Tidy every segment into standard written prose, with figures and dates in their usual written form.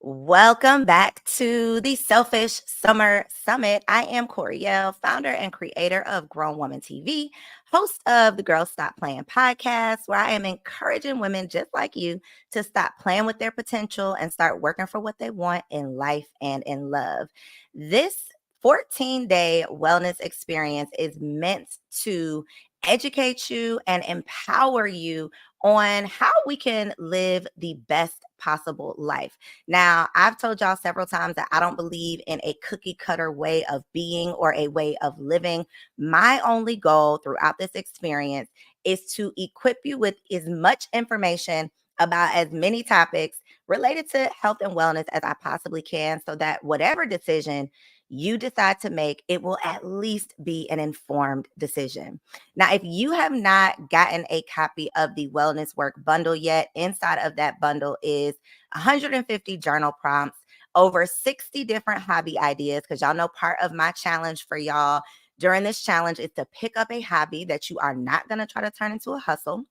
Welcome back to the Selfish Summer Summit. I am Coriel, founder and creator of Grown Woman TV, host of the Girls Stop Playing podcast, where I am encouraging women just like you to stop playing with their potential and start working for what they want in life and in love. This 14-day wellness experience is meant to educate you and empower you on how we can live the best possible life. Now, I've told y'all several times that I don't believe in a cookie cutter way of being or a way of living. My only goal throughout this experience is to equip you with as much information about as many topics related to health and wellness as I possibly can, so that whatever decision you decide to make, it will at least be an informed decision. Now, if you have not gotten a copy of the Wellness Work Bundle yet, inside of that bundle is 150 journal prompts, over 60 different hobby ideas, because y'all know part of my challenge for y'all during this challenge is to pick up a hobby that you are not going to try to turn into a hustle.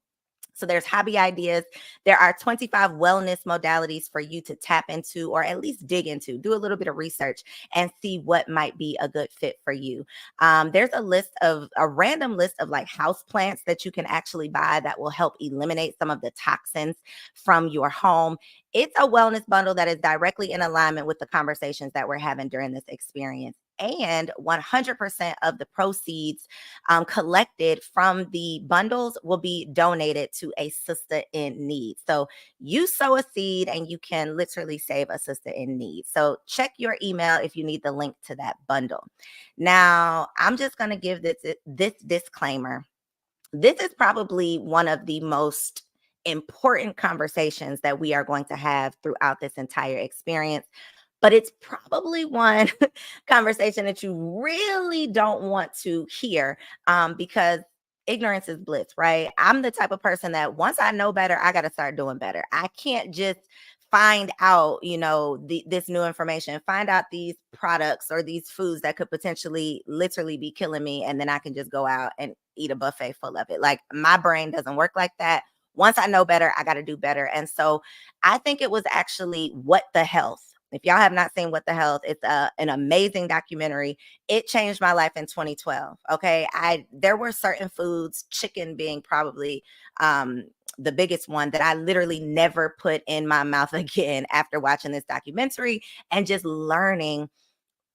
So there's hobby ideas. There are 25 wellness modalities for you to tap into, or at least dig into, do a little bit of research and see what might be a good fit for you. There's a random list of like house plants that you can actually buy that will help eliminate some of the toxins from your home. It's a wellness bundle that is directly in alignment with the conversations that we're having during this experience. And 100% of the proceeds collected from the bundles will be donated to a sister in need. So you sow a seed and you can literally save a sister in need. So check your email if you need the link to that bundle. Now, I'm just going to give this disclaimer. This is probably one of the most important conversations that we are going to have throughout this entire experience, but it's probably one conversation that you really don't want to hear, because ignorance is bliss, right? I'm the type of person that once I know better, I got to start doing better. I can't just find out, this new information, find out these products or these foods that could potentially literally be killing me. And then I can just go out and eat a buffet full of it. Like, my brain doesn't work like that. Once I know better, I got to do better. And so I think it was actually What the Health. If y'all have not seen What the Health, it's an amazing documentary. It changed my life in 2012. Okay. There were certain foods, chicken being probably the biggest one, that I literally never put in my mouth again after watching this documentary and just learning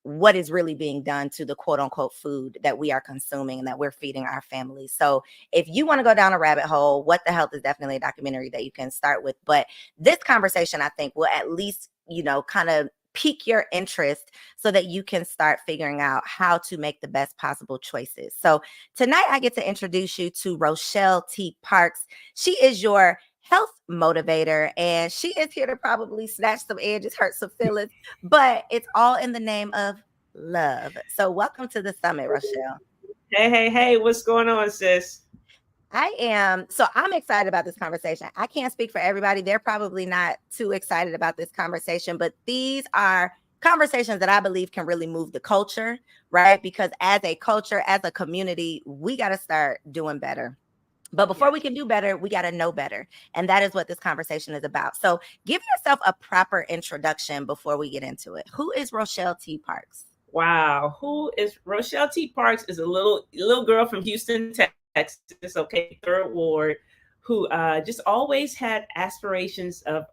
what is really being done to the quote unquote food that we are consuming and that we're feeding our families. So if you want to go down a rabbit hole, What the Health is definitely a documentary that you can start with. But this conversation, I think, will at least, kind of pique your interest so that you can start figuring out how to make the best possible choices. So tonight I get to introduce you to Rochelle T. Parks. She is your health motivator, and she is here to probably snatch some edges, hurt some feelings, but it's all in the name of love. So welcome to the summit, Rochelle. Hey, what's going on, sis? I'm excited about this conversation. I can't speak for everybody. They're probably not too excited about this conversation, but these are conversations that I believe can really move the culture, right? Because as a culture, as a community, we got to start doing better. But before we can do better, we got to know better. And that is what this conversation is about. So give yourself a proper introduction before we get into it. Who is Rochelle T. Parks? Wow, who is Rochelle T. Parks? Is a little girl from Houston, Texas. Okay, third ward, who just always had aspirations of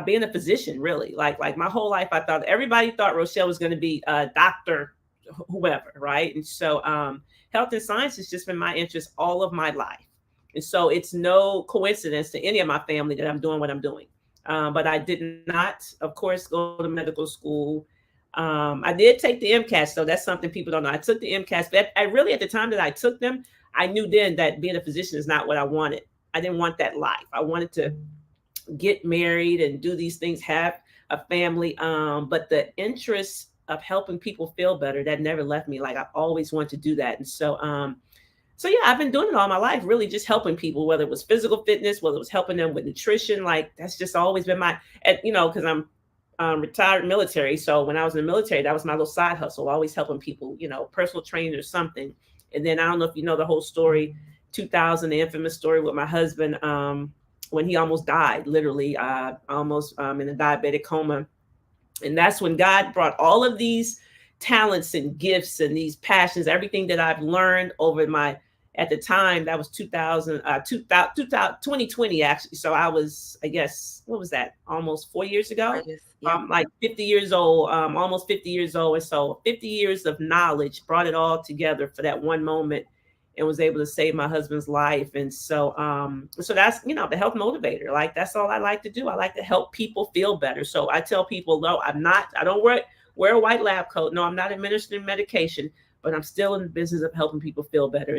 being a physician. Really, like my whole life, I thought everybody thought Rochelle was going to be a doctor, whoever, right? And so health and science has just been my interest all of my life. And so it's no coincidence to any of my family that I'm doing what I'm doing. But I did not, of course, go to medical school. I did take the MCAT, so that's something people don't know. I took the MCAT, but I really, at the time that I took them, I knew then that being a physician is not what I wanted. I didn't want that life. I wanted to get married and do these things, have a family. But the interest of helping people feel better, that never left me. Like, I always wanted to do that. And so yeah, I've been doing it all my life, really just helping people, whether it was physical fitness, whether it was helping them with nutrition. Like, that's just always been and because I'm retired military. So when I was in the military, that was my little side hustle, always helping people, personal training or something. And then I don't know if you know the whole story, 2000, the infamous story with my husband. when he almost died, literally, almost in a diabetic coma. And that's when God brought all of these talents and gifts and these passions, everything that I've learned over my, at the time, that was 2020 actually. So I was, I guess, what was that? Almost 4 years ago. Yep. Like 50 years old, almost 50 years old. And so 50 years of knowledge brought it all together for that one moment and was able to save my husband's life. And so that's, the health motivator. Like, that's all I like to do. I like to help people feel better. So I tell people, no, I don't wear a white lab coat. No, I'm not administering medication, but I'm still in the business of helping people feel better.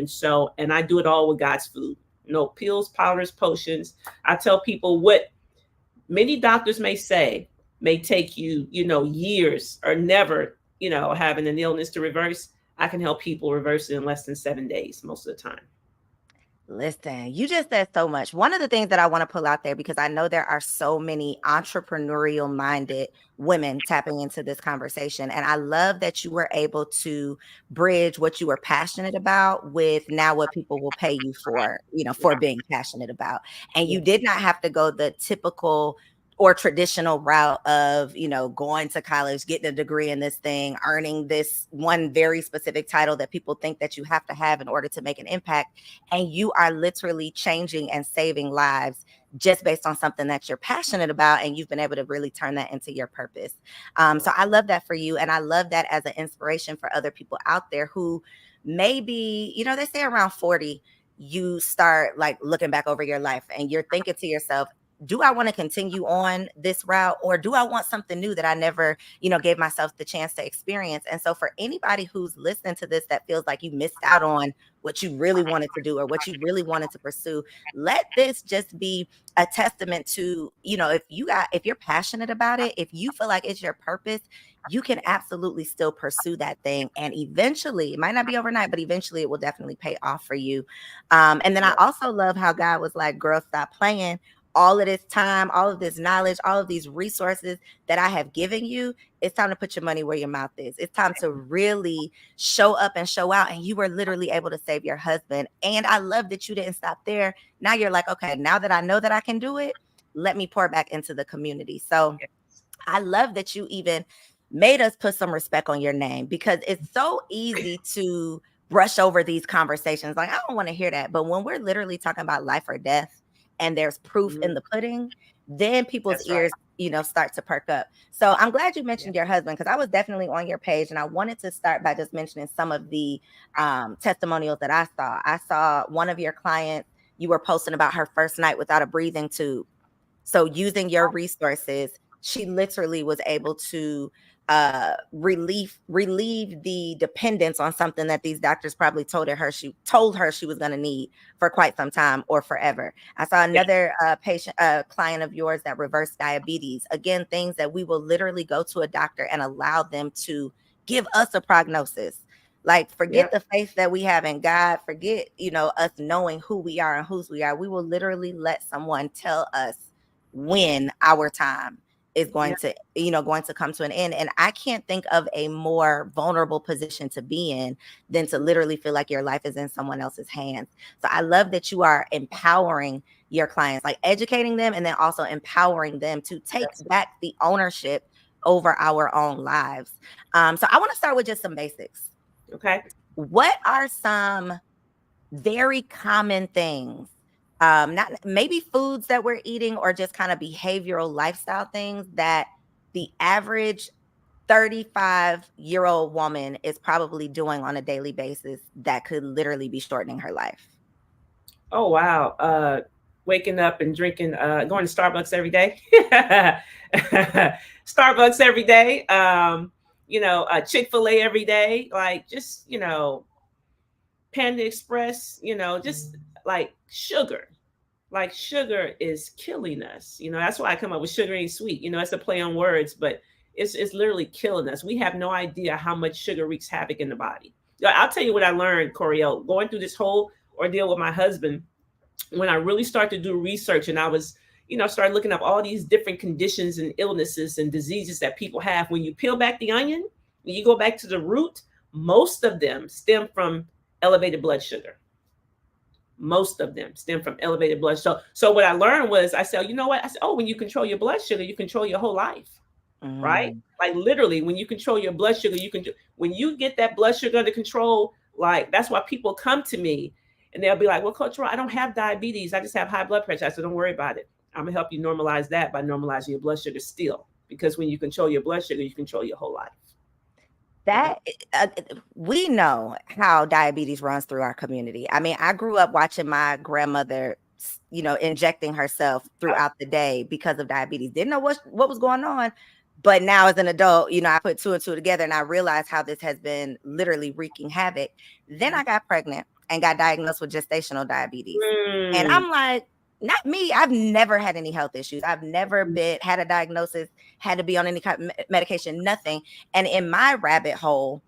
And I do it all with God's food. No pills, powders, potions. I tell people what many doctors may say may take you, years or never, having an illness to reverse. I can help people reverse it in less than 7 days most of the time. Listen, you just said so much. One of the things that I want to pull out there, because I know there are so many entrepreneurial minded women tapping into this conversation. And I love that you were able to bridge what you were passionate about with now what people will pay you for, for being passionate about. And you did not have to go the typical or traditional route of, going to college, getting a degree in this thing, earning this one very specific title that people think that you have to have in order to make an impact. And you are literally changing and saving lives just based on something that you're passionate about. And you've been able to really turn that into your purpose. So I love that for you. And I love that as an inspiration for other people out there who maybe, they say around 40, you start like looking back over your life and you're thinking to yourself, do I want to continue on this route, or do I want something new that I never, gave myself the chance to experience? And so for anybody who's listening to this that feels like you missed out on what you really wanted to do or what you really wanted to pursue, let this just be a testament to, if you're passionate about it, if you feel like it's your purpose, you can absolutely still pursue that thing. And eventually, it might not be overnight, but eventually it will definitely pay off for you. And then I also love how God was like, girl, stop playing. All of this time, all of this knowledge, all of these resources that I have given you, it's time to put your money where your mouth is. It's time to really show up and show out. And you were literally able to save your husband. And I love that you didn't stop there. Now you're like, okay, now that I know that I can do it, let me pour back into the community. So I love that you even made us put some respect on your name, because it's so easy to brush over these conversations. Like, I don't want to hear that. But when we're literally talking about life or death, and there's proof in the pudding, then people's ears, start to perk up. So I'm glad you mentioned your husband, because I was definitely on your page, and I wanted to start by just mentioning some of the testimonials that I saw. I saw one of your clients, you were posting about her first night without a breathing tube. So using your resources, she literally was able to relieve the dependence on something that these doctors probably told her she was going to need for quite some time or forever. I saw another client of yours that reversed diabetes. Again, things that we will literally go to a doctor and allow them to give us a prognosis. Like, forget the faith that we have in God, forget, us knowing who we are and whose we are. We will literally let someone tell us when our time is going to come to an end. And I can't think of a more vulnerable position to be in than to literally feel like your life is in someone else's hands. So I love that you are empowering your clients, like educating them and then also empowering them to take back the ownership over our own lives. So I want to start with just some basics. Okay. What are some very common things, not maybe foods that we're eating or just kind of behavioral lifestyle things that the average 35-year-old woman is probably doing on a daily basis that could literally be shortening her life? Oh, wow. Waking up and drinking, going to Starbucks every day. Starbucks every day. Chick-fil-A every day. Like, just, Panda Express, just like sugar. Like, sugar is killing us. That's why I come up with sugar ain't sweet. It's a play on words, but it's literally killing us. We have no idea how much sugar wreaks havoc in the body. I'll tell you what I learned, Coriel, going through this whole ordeal with my husband. When I really started to do research and I was, started looking up all these different conditions and illnesses and diseases that people have. When you peel back the onion, when you go back to the root, most of them stem from elevated blood sugar. Most of them stem from elevated blood. So what I learned was, I said, you know what? I said, oh, when you control your blood sugar, you control your whole life, right? Like literally, when you control your blood sugar, when you get that blood sugar under control, like that's why people come to me and they'll be like, well, Coach Roy, I don't have diabetes. I just have high blood pressure. I said, don't worry about it. I'm gonna help you normalize that by normalizing your blood sugar still. Because when you control your blood sugar, you control your whole life. That we know how diabetes runs through our community. I mean, I grew up watching my grandmother, injecting herself throughout the day because of diabetes. Didn't know what was going on. But now as an adult, I put two and two together and I realized how this has been literally wreaking havoc. Then I got pregnant and got diagnosed with gestational diabetes. And I'm like, not me. I've never had any health issues. I've never had a diagnosis, had to be on any kind of medication, nothing. And in my rabbit hole,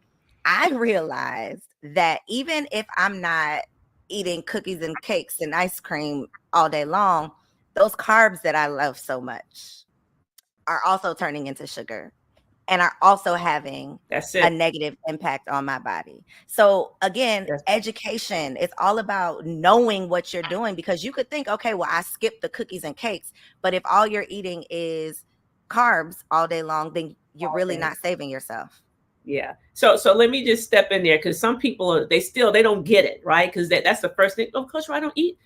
I realized that even if I'm not eating cookies and cakes and ice cream all day long, those carbs that I love so much are also turning into sugar and are also having a negative impact on my body. So again, education is all about knowing what you're doing, because you could think, okay, well, I skipped the cookies and cakes, but if all you're eating is carbs all day long, then you're really not saving yourself. Yeah. So let me just step in there, because some people they don't get it, right? Because that's the first thing. Oh, Coach, I don't eat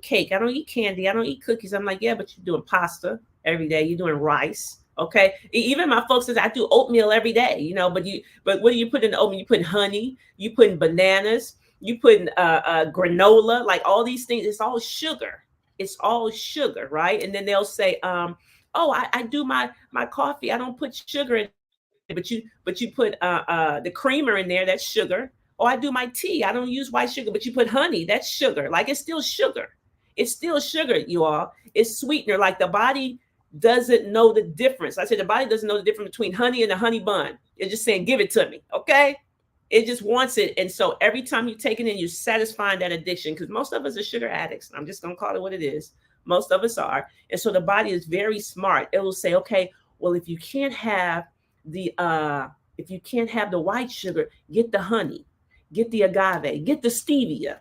cake, I don't eat candy, I don't eat cookies. I'm like, yeah, but you're doing pasta every day, you're doing rice. Okay. Even my folks says I do oatmeal every day, but what do you put in the oatmeal? You put honey, you put in bananas, you put in granola, like all these things. It's all sugar. It's all sugar, right? And then they'll say, oh, I do my coffee, I don't put sugar in it, but you put the creamer in there, that's sugar. Oh, I do my tea, I don't use white sugar, but you put honey, that's sugar. Like it's still sugar. It's still sugar, you all. It's sweetener. Like the body doesn't know the difference. I said the body doesn't know the difference between honey and a honey bun. It's just saying, give it to me, okay? It just wants it. And so every time you take it in, you're satisfying that addiction, because most of us are sugar addicts. I'm just going to call it what it is. Most of us are. And so the body is very smart. It will say, okay, well, if you can't have the white sugar, get the honey, get the agave, get the stevia,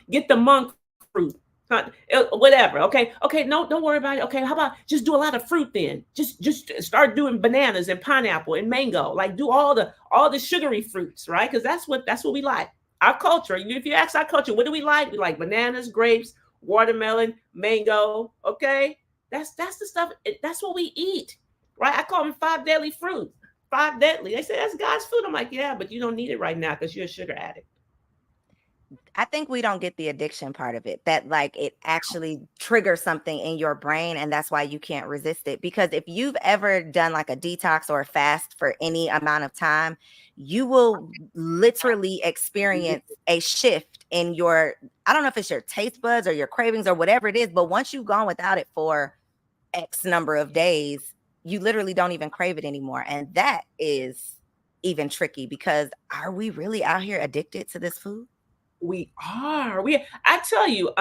get the monk fruit. Whatever. Okay. No, don't worry about it. Okay. How about just do a lot of fruit then? Just start doing bananas and pineapple and mango. Like do all the sugary fruits, right? Because that's what we like. Our culture. If you ask our culture, what do we like? We like bananas, grapes, watermelon, mango. Okay. That's the stuff. That's what we eat, right? I call them 5 deadly fruit. 5 deadly. They say that's God's food. I'm like, yeah, but you don't need it right now because you're a sugar addict. I think we don't get the addiction part of it, that like it actually triggers something in your brain, and that's why you can't resist it. Because if you've ever done like a detox or a fast for any amount of time, you will literally experience a shift in your, I don't know if it's your taste buds or your cravings or whatever it is, but once you've gone without it for X number of days, you literally don't even crave it anymore. And that is even tricky, because are we really out here addicted to this food? We are. I tell you,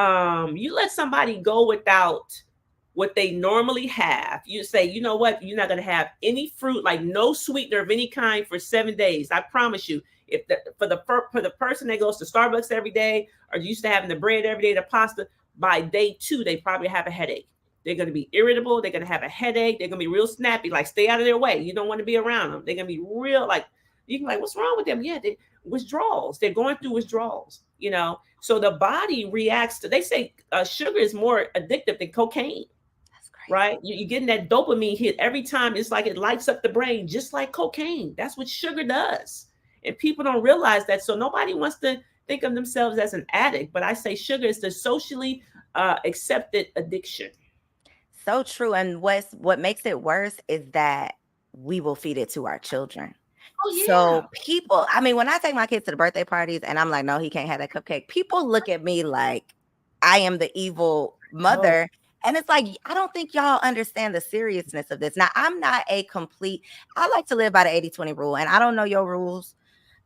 you let somebody go without what they normally have. You say, you know what? You're not going to have any fruit, like no sweetener of any kind for 7 days. I promise you. For the person that goes to Starbucks every day, or used to having the bread every day, the pasta, by day 2, they probably have a headache. They're going to be irritable. They're going to have a headache. They're going to be real snappy. Like, stay out of their way. You don't want to be around them. They're going to be real, like, you can like, what's wrong with them? Yeah, withdrawals. They're going through withdrawals, So the body reacts to, they say sugar is more addictive than cocaine. That's crazy. Right? You're getting that dopamine hit every time. It's like it lights up the brain, just like cocaine. That's what sugar does. And people don't realize that. So nobody wants to think of themselves as an addict. But I say sugar is the socially accepted addiction. So true. And what makes it worse is that we will feed it to our children. Oh, yeah. So people, I mean, when I take my kids to the birthday parties and I'm like, no, he can't have that cupcake, people look at me like I am the evil mother. Oh. And it's like, I don't think y'all understand the seriousness of this. Now, I'm not I like to live by the 80-20 rule, and I don't know your rules.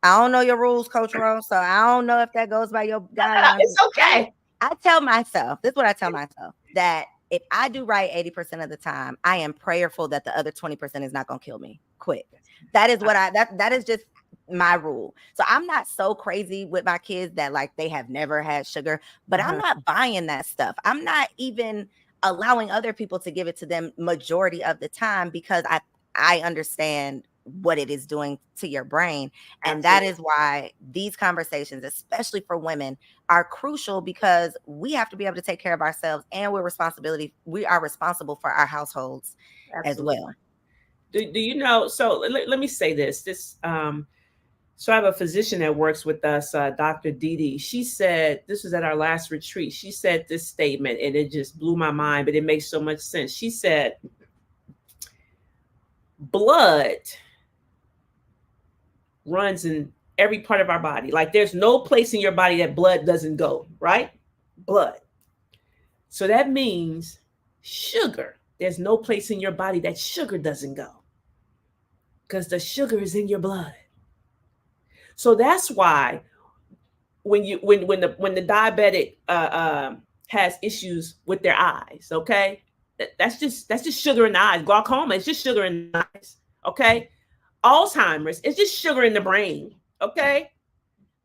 I don't know your rules, Coach Rose. So I don't know if that goes by your guidelines. It's okay. I tell myself, this is what I tell myself, that if I do right 80% of the time, I am prayerful that the other 20% is not going to kill me quick. That is what that is just my rule. So I'm not so crazy with my kids that like they have never had sugar, but I'm not buying that stuff. I'm not even allowing other people to give it to them majority of the time because I understand what it is doing to your brain. And that is why these conversations, especially for women, are crucial because we have to be able to take care of ourselves and we are responsible for our households as well. Do you know? So let me say this. So I have a physician that works with us, Dr. Didi. She said, this was at our last retreat. She said this statement and it just blew my mind, but it makes so much sense. She said, blood runs in every part of our body. Like there's no place in your body that blood doesn't go, right? Blood. So that means sugar. There's no place in your body that sugar doesn't go because the sugar is in your blood. So that's why when the diabetic has issues with their eyes, okay, that's just sugar in the eyes. Glaucoma is just sugar in the eyes, okay. Alzheimer's is just sugar in the brain, okay.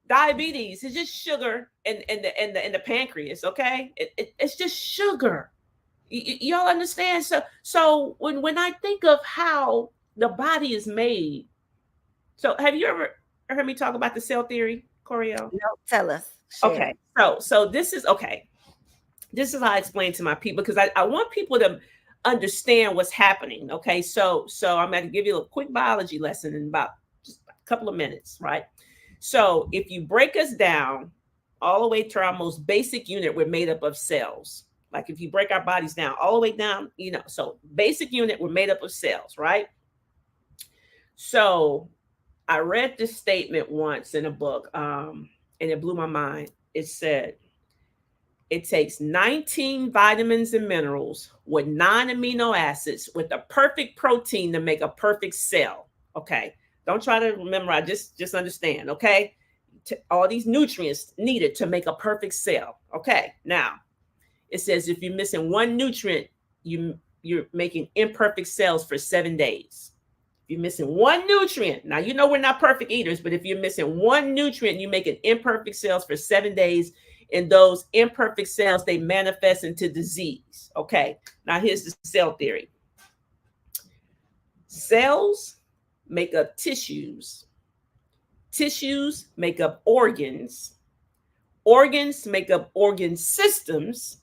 Diabetes is just sugar in the pancreas, okay. It's just sugar. Y'all understand? So when I think of how the body is made, so have you ever heard me talk about the cell theory, Coriel? No, tell us. Share. Okay, so this is okay. This is how I explain to my people because I want people to understand what's happening. Okay, so I'm going to give you a quick biology lesson in about just a couple of minutes, right? So if you break us down all the way to our most basic unit, we're made up of cells. Like if you break our bodies down all the way down, so basic unit, we're made up of cells, right? So I read this statement once in a book, and it blew my mind. It said, it takes 19 vitamins and minerals with 9 amino acids with a perfect protein to make a perfect cell. Okay. Don't try to remember. I just understand. Okay. All these nutrients needed to make a perfect cell. Okay. Now it says, if you're missing one nutrient, you're making imperfect cells for 7 days. If you're missing one nutrient, now we're not perfect eaters, but if you're missing one nutrient, you make an imperfect cells for 7 days. And those imperfect cells, they manifest into disease. Okay, now here's the cell theory. Cells make up tissues. Tissues make up organs. Organs make up organ systems.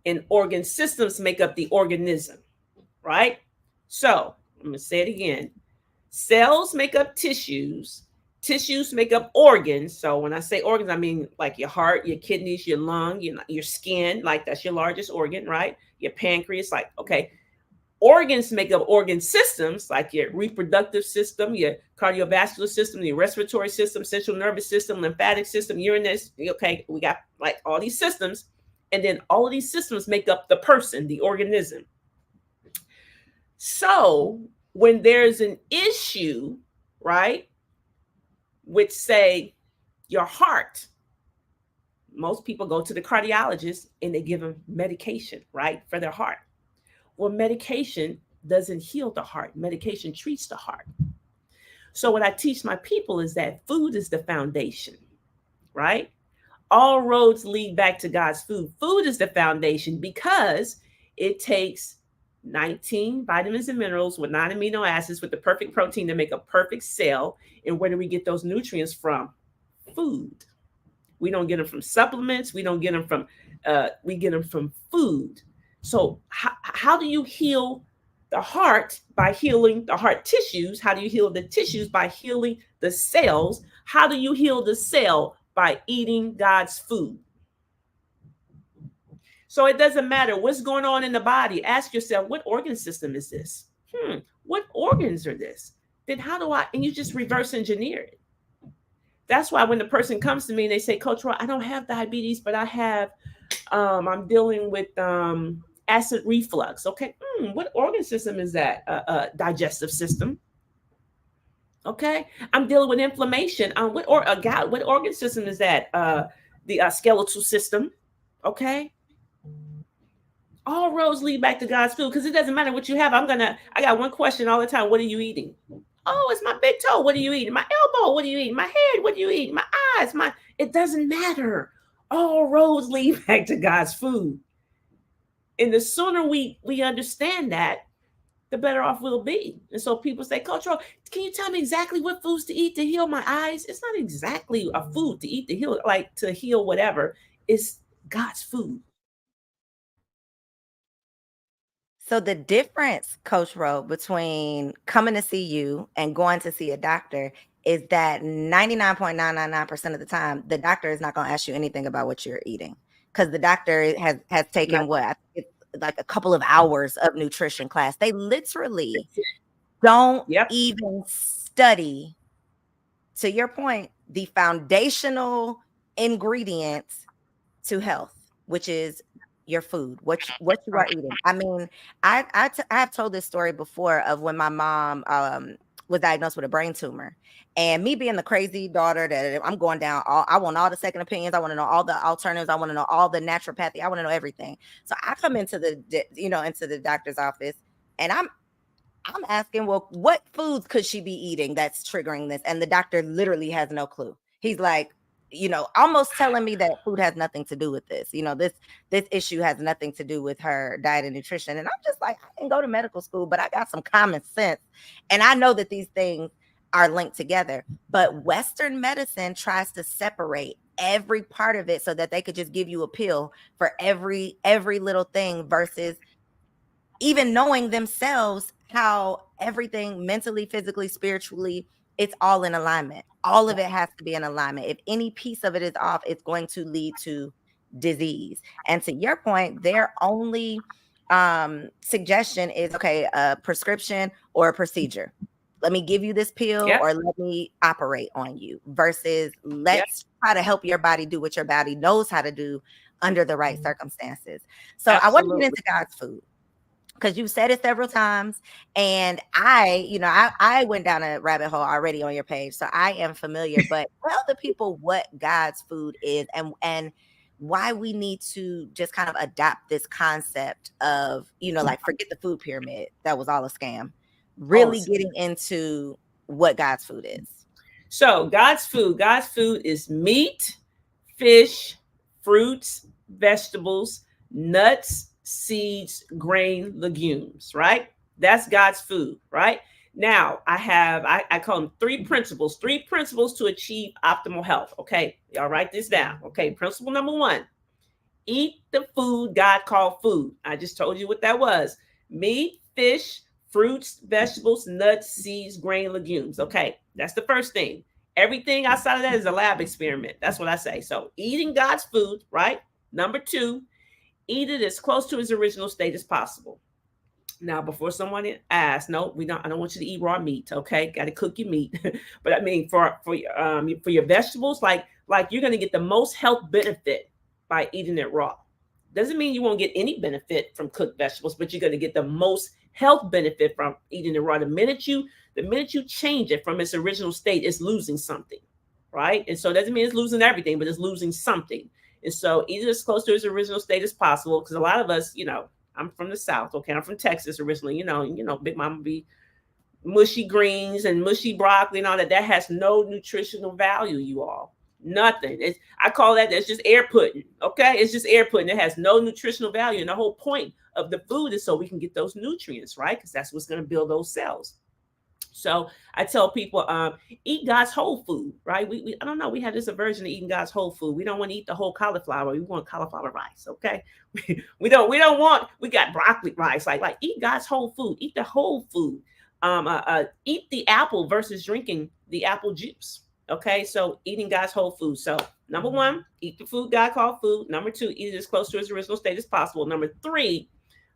And organ systems make up the organism, right? So I'm going to say it again. Cells make up tissues. Tissues make up organs. So when I say organs, I mean like your heart, your kidneys, your lung, your skin, like that's your largest organ, right? Your pancreas, like, okay. Organs make up organ systems, like your reproductive system, your cardiovascular system, your respiratory system, central nervous system, lymphatic system, urinary. Okay, we got like all these systems. And then all of these systems make up the person, the organism. So when there's an issue, right, with say your heart, most people go to the cardiologist and they give them medication, right, for their heart. Well, medication doesn't heal the heart. Medication treats the heart. So what I teach my people is that food is the foundation, right? All roads lead back to God's food. Food is the foundation because it takes 19 vitamins and minerals with 9 amino acids with the perfect protein to make a perfect cell. And where do we get those nutrients from? Food. We don't get them from supplements. We don't get them from, we get them from food. So how do you heal the heart? By healing the heart tissues. How do you heal the tissues? By healing the cells. How do you heal the cell? By eating God's food. So it doesn't matter what's going on in the body. Ask yourself, what organ system is this? What organs are this? Then how do I, and you just reverse engineer it. That's why when the person comes to me and they say, Coach Roy, I don't have diabetes, but I have, I'm dealing with acid reflux. Okay, what organ system is that? Digestive system. Okay, I'm dealing with inflammation. What organ system is that? The skeletal system. Okay. All roads lead back to God's food because it doesn't matter what you have. I got one question all the time. What are you eating? Oh, it's my big toe. What are you eating? My elbow. What are you eating? My head. What are you eating? My eyes. It doesn't matter. All roads lead back to God's food. And the sooner we understand that, the better off we'll be. And so people say, Coach Ro, can you tell me exactly what foods to eat to heal my eyes? It's not exactly a food to eat to heal, like to heal whatever. It's God's food. So the difference, Coach Ro, between coming to see you and going to see a doctor is that 99.999% of the time, the doctor is not going to ask you anything about what you're eating, because the doctor has taken it's like a couple of hours of nutrition class. They literally don't even study, to your point, the foundational ingredients to health, which is your food, what you are eating. I mean, I have told this story before of when my mom was diagnosed with a brain tumor, and me being the crazy daughter that I'm going down I want all the second opinions, I want to know all the alternatives, I want to know all the naturopathy, I want to know everything. So I come into the doctor's office, and I'm asking, well, what foods could she be eating that's triggering this? And the doctor literally has no clue. He's like, almost telling me that food has nothing to do with this. This issue has nothing to do with her diet and nutrition. And I'm just like, I didn't go to medical school, but I got some common sense. And I know that these things are linked together. But Western medicine tries to separate every part of it so that they could just give you a pill for every little thing, versus even knowing themselves how everything mentally, physically, spiritually, it's all in alignment. All of it has to be in alignment. If any piece of it is off, it's going to lead to disease. And to your point, their only suggestion is, okay, a prescription or a procedure. Let me give you this pill, or let me operate on you, versus let's try to help your body do what your body knows how to do under the right circumstances. So I want to get into God's food, because you said it several times, and I went down a rabbit hole already on your page, so I am familiar. But tell the people what God's food is, and why we need to just kind of adopt this concept of, like, forget the food pyramid. That was all a scam. Really getting into what God's food is. So God's food is meat, fish, fruits, vegetables, nuts, seeds, grain, legumes, right? That's God's food, right? Now I call them three principles to achieve optimal health. Okay, y'all write this down. Okay, principle number 1, eat the food God called food. I just told you what that was: meat, fish, fruits, vegetables, nuts, seeds, grain, legumes. Okay, that's the first thing. Everything outside of that is a lab experiment. That's what I say. So eating God's food, right? Number 2, eat it as close to its original state as possible. Now, before someone asks, no, I don't want you to eat raw meat. Okay, got to cook your meat. But I mean, for your vegetables, like you're going to get the most health benefit by eating it raw. Doesn't mean you won't get any benefit from cooked vegetables, but you're going to get the most health benefit from eating it raw. The minute you change it from its original state, it's losing something, right? And so it doesn't mean it's losing everything, but it's losing something. And so eat it as close to its original state as possible, because a lot of us, I'm from the South. Okay, I'm from Texas originally. Big Mama be mushy greens and mushy broccoli and all that. That has no nutritional value, you all. Nothing. I call that's just air pudding. Okay, it's just air pudding. It has no nutritional value, and the whole point of the food is so we can get those nutrients, right? Because that's what's going to build those cells. So I tell people, eat God's whole food, right? I don't know. We have this aversion to eating God's whole food. We don't want to eat the whole cauliflower. We want cauliflower rice. Okay. We got broccoli rice. Like eat God's whole food. Eat the whole food. Eat the apple versus drinking the apple juice. Okay. So eating God's whole food. So number 1, eat the food God called food. Number 2, eat it as close to its original state as possible. Number 3,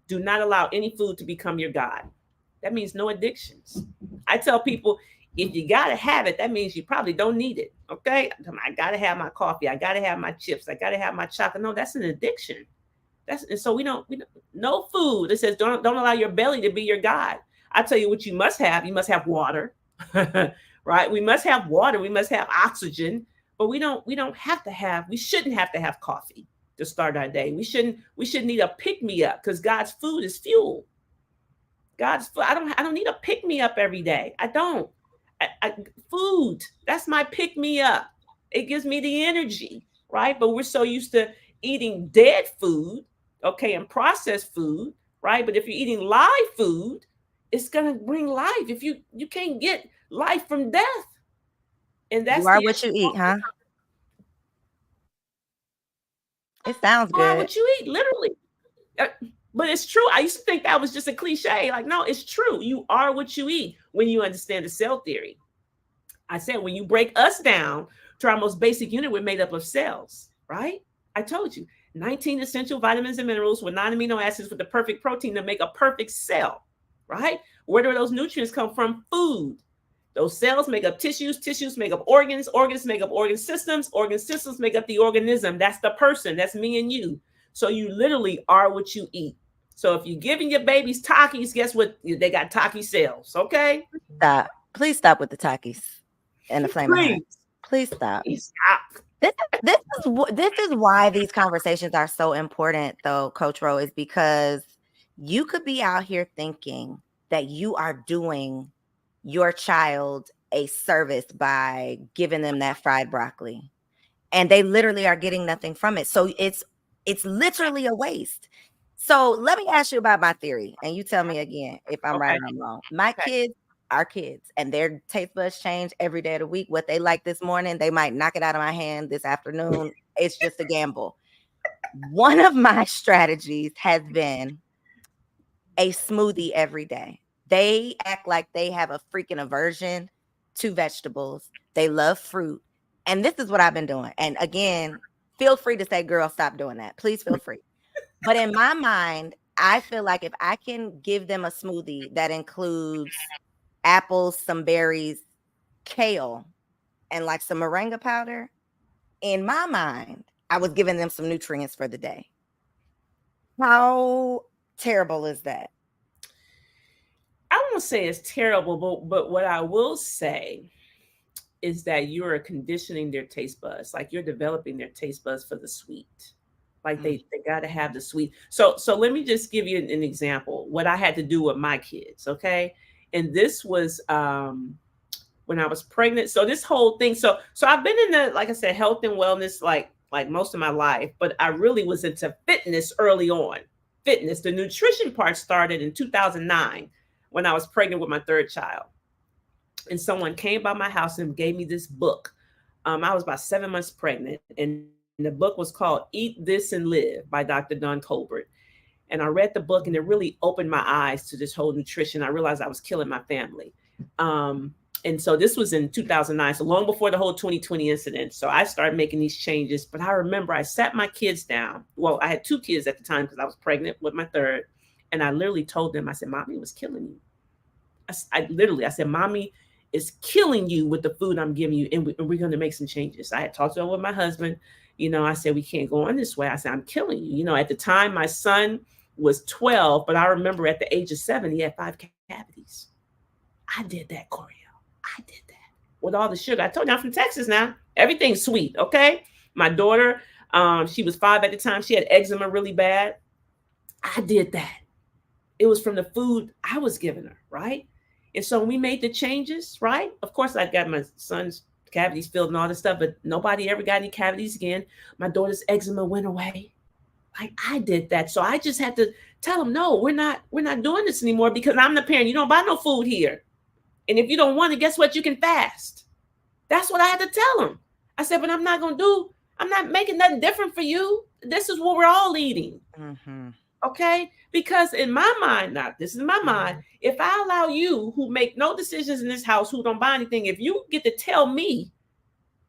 do not allow any food to become your God. That means no addictions. I tell people, if you got to have it, that means you probably don't need it. Okay. I got to have my coffee. I got to have my chips. I got to have my chocolate. No, that's an addiction. And so we don't, no food. It says, don't allow your belly to be your God. I tell you what you must have. You must have water, right? We must have water. We must have oxygen, but we shouldn't have to have coffee to start our day. We shouldn't need a pick me up, because God's food is fuel. God's food. I don't need a pick me up every day. I don't. Food, that's my pick me up. It gives me the energy, right? But we're so used to eating dead food, okay, and processed food, right? But if you're eating live food, it's gonna bring life. If you can't get life from death, and You that's are the what you issue. eat, huh? It sounds You are good. what you eat, literally. Uh, But it's true. I used to think that was just a cliche. Like, no, it's true. You are what you eat when you understand the cell theory. I said, when you break us down to our most basic unit, we're made up of cells, right? I told you 19 essential vitamins and minerals with 9 amino acids with the perfect protein to make a perfect cell, right? Where do those nutrients come from? Food. Those cells make up tissues, tissues make up organs, organs make up organ systems make up the organism. That's the person, that's me and you. So you literally are what you eat. So if you're giving your babies Takis, guess what? They got Taki cells, okay? Stop. Please stop with the Takis and the flaming hot. Please, Please stop. please stop. This is why these conversations are so important, though, Coach Ro, is because you could be out here thinking that you are doing your child a service by giving them that fried broccoli, and they literally are getting nothing from it. So it's literally a waste. So let me ask you about my theory, and you tell me again if I'm right Okay. or I'm wrong. My Okay. kids are kids, and their taste buds change every day of the week. What they like this morning, they might knock it out of my hand this afternoon. It's just a gamble. One of my strategies has been a smoothie every day. They act like they have a freaking aversion to vegetables. They love fruit. And this is what I've been doing. And again, feel free to say, girl, stop doing that. Please feel free. But in my mind, I feel like if I can give them a smoothie that includes apples, some berries, kale, and like some moringa powder, in my mind, I was giving them some nutrients for the day. How terrible is that? I won't say it's terrible, but what I will say is that you are conditioning their taste buds. Like, you're developing their taste buds for the sweet. Like, they got to have the sweet. So let me just give you an example. What I had to do with my kids, okay? And this was when I was pregnant. So this whole thing. So I've been in the, like I said, health and wellness like most of my life, but I really was into fitness early on. Fitness. The nutrition part started in 2009 when I was pregnant with my third child. And someone came by my house and gave me this book. I was about 7 months pregnant, and the book was called Eat This and Live by Dr. Don Colbert. And I read the book, and it really opened my eyes to this whole nutrition. I realized I was killing my family. And so this was in 2009, so long before the whole 2020 incident. So I started making these changes. But I remember I sat my kids down. Well, I had 2 kids at the time because I was pregnant with my third. And I literally told them, I said, Mommy was killing you. I said, Mommy is killing you with the food I'm giving you, and we're going to make some changes. I had talked to her with my husband. I said, we can't go on this way. I said, I'm killing you. At the time, my son was 12, but I remember at the age of 7, he had 5 cavities. I did that, Coriel. I did that with all the sugar. I told you I'm from Texas now. Everything's sweet, okay? My daughter, she was 5 at the time. She had eczema really bad. I did that. It was from the food I was giving her, right? And so when we made the changes, right? Of course, I got my son's cavities filled and all this stuff, but nobody ever got any cavities again. My daughter's eczema went away. Like, I did that. So I just had to tell them, no, we're not doing this anymore, because I'm the parent. You don't buy no food here. And if you don't want it, guess what? You can fast. That's what I had to tell them. I said, but I'm not making nothing different for you. This is what we're all eating. Mm-hmm. Okay? Because in my mind, now this is my mind, if I allow you, who make no decisions in this house, who don't buy anything, if you get to tell me,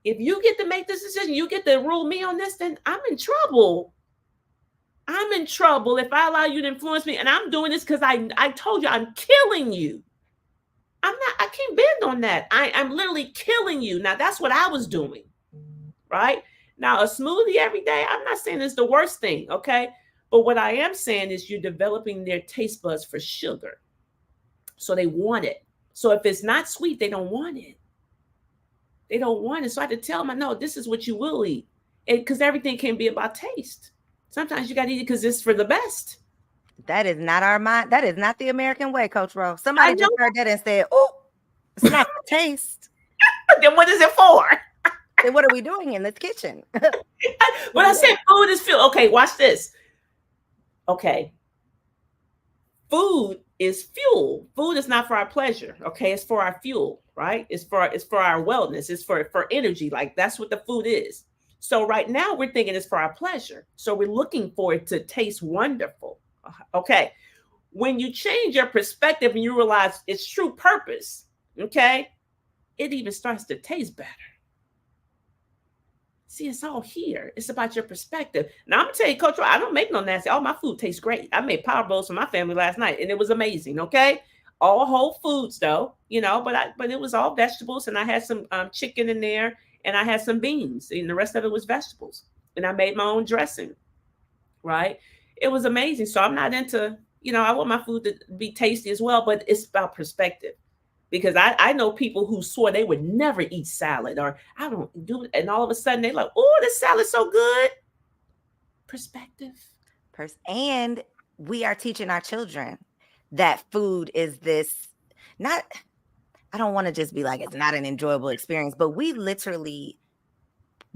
if you get to make this decision, you get to rule me on this, then I'm in trouble. I'm in trouble if I allow you to influence me. And I'm doing this because I told you I'm killing you. I can't bend on that. I'm literally killing you. Now, that's what I was doing, right? Now, a smoothie every day, I'm not saying it's the worst thing, okay? But what I am saying is you're developing their taste buds for sugar. So they want it. So if it's not sweet, they don't want it. They don't want it. So I had to tell them, no, this is what you will eat. Because everything can be about taste. Sometimes you got to eat it because it's for the best. That is not our mind. That is not the American way, Coach Ro. Somebody just heard that and said, oh. It's not for taste. Then what is it for? Then what are we doing in this kitchen? But I said food is fuel. Okay, watch this. Okay. Food is fuel. Food is not for our pleasure. Okay, it's for our fuel, right? It's for our wellness. It's for energy. Like that's what the food is. So right now we're thinking it's for our pleasure. So we're looking for it to taste wonderful. Okay. When you change your perspective and you realize its true purpose, okay, it even starts to taste better. See, it's all here. It's about your perspective. Now, I'm going to tell you, Coach, I don't make no nasty. All my food tastes great. I made power bowls for my family last night, and it was amazing, okay? All whole foods, though, but it was all vegetables, and I had some chicken in there, and I had some beans, and the rest of it was vegetables. And I made my own dressing, right? It was amazing. So I'm not into, I want my food to be tasty as well, but it's about perspective. Because I know people who swore they would never eat salad or I don't do it. And all of a sudden they're like, oh, this salad's so good. Perspective. And we are teaching our children that food is this, I don't want to just be like, it's not an enjoyable experience, but we literally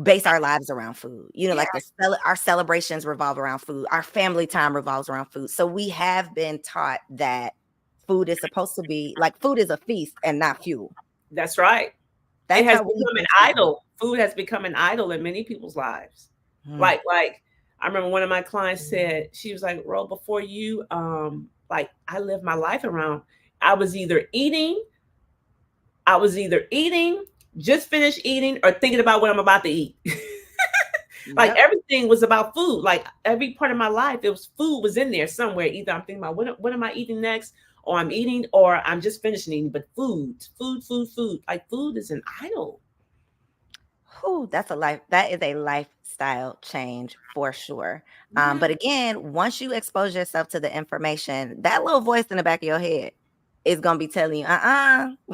base our lives around food. Like our celebrations revolve around food. Our family time revolves around food. So we have been taught that food is supposed to be like food is a feast and not fuel. That's right. It has become an idol. Food has become an idol in many people's lives. Like I remember one of my clients said, she was like, Ro, before you, I lived my life around, I was either eating, just finished eating or thinking about what I'm about to eat. Like everything was about food. Like every part of my life, food was in there somewhere. Either I'm thinking about what am I eating next? Or I'm eating, or I'm just finishing eating, but food. Like food is an idol. Oh, that is a lifestyle change for sure. But again, once you expose yourself to the information, that little voice in the back of your head is gonna be telling you,